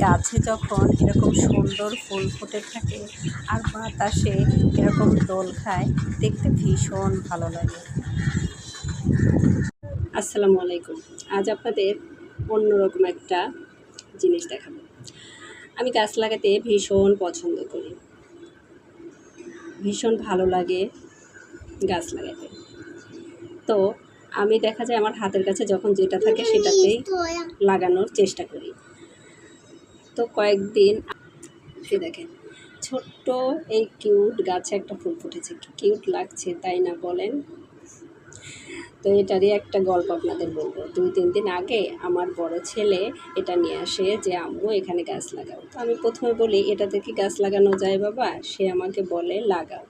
গাছে যখন এরকম সুন্দর ফুল ফুটে থাকে আর বাতাসে এরকম দোল খায়, দেখতে ভীষণ ভালো লাগে। আসসালামু আলাইকুম। আজ আপনাদের অন্যরকম একটা জিনিস দেখাবো। আমি গাছ লাগাতে ভীষণ পছন্দ করি, ভীষণ ভালো লাগে গাছ লাগাতে। তো আমি দেখা যায় আমার হাতের কাছে যখন যেটা থাকে সেটাতেই লাগানোর চেষ্টা করি। তো কয়েকদিন দেখেন, ছোট্ট এই কিউট গাছে একটা ফুল ফুটেছে, কি কিউট লাগছে তাই না বলেন? তো এটারই একটা গল্প আপনাদের বলবো। 2-3 দিন আগে আমার বড় ছেলে এটা নিয়ে আসে যে আম্মু এখানে গাছ লাগাও। তো আমি প্রথমে বলি এটাতে কি গাছ লাগানো যায় বাবা? সে আমাকে বলে লাগাও।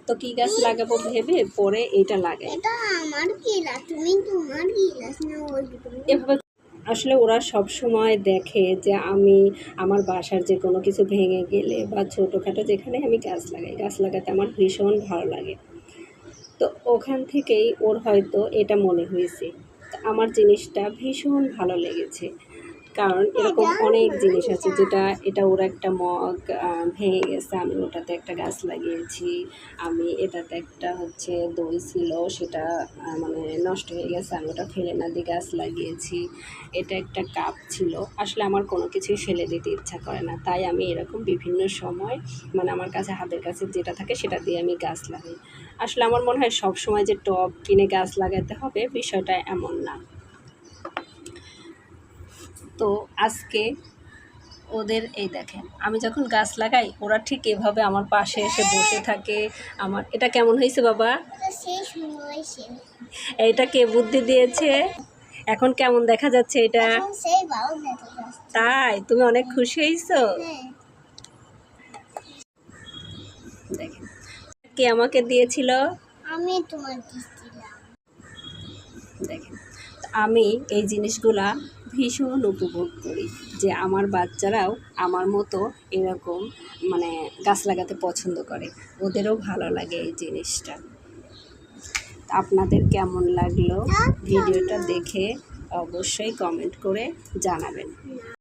তো কি গাছ লাগাবো ভেবে পরে এটা লাগাই। এভাবে আসলে ওরা সব সময় দেখে যে আমি আমার বাসার যে কোনো কিছু ভেঙে গেলে বা ছোটোখাটো যেখানে আমি গাছ লাগাই, গাছ লাগাতে আমার ভীষণ ভালো লাগে। তো ওখান থেকেই ওর হয়তো এটা মনে হয়েছে। তো আমার জিনিসটা ভীষণ ভালো লেগেছে, কারণ এরকম অনেক জিনিস আছে যেটা এটা ওর একটা মগ ভেঙে গেছে, আমি ওটাতে একটা গাছ লাগিয়েছি। আমি এটাতে একটা দই ছিল, সেটা মানে নষ্ট হয়ে গেছে, আমি ওটা ফেলে না দিয়ে গাছ লাগিয়েছি। এটা একটা কাপ ছিল, আসলে আমার কোনো কিছুই ফেলে দিতে ইচ্ছা করে না, তাই আমি এরকম বিভিন্ন সময় মানে আমার কাছে হাতের কাছে যেটা থাকে সেটা দিয়ে আমি গাছ লাগাই। আসলে আমার মনে হয় সব সময় যে টব কিনে গাছ লাগাতে হবে বিষয়টা এমন না। তো আজকে ওদের এই দেখেন, আমি যখন গাছ লাগাই ওরা ঠিক এভাবে আমার পাশে এসে বসে থাকে। আমার এটা কেমন হয়েছে বাবা? এইটা কে বুদ্ধি দিয়েছে? এখন কেমন দেখা যাচ্ছে এটা? তাই তুমি অনেক খুশি হয়েছো? দেখেন, কে আমাকে দিয়েছিল? আমি তোমার দিয়েছিলাম। দেখেন, আমি এই জিনিসগুলা ভীষণ উপভোগ করি যে আমার বাচ্চারাও আমার মতো এরকম মানে গাছ লাগাতে পছন্দ করে, ওদেরও ভালো লাগে এই জিনিসটা। আপনাদের কেমন লাগলো ভিডিওটা দেখে অবশ্যই কমেন্ট করে জানাবেন।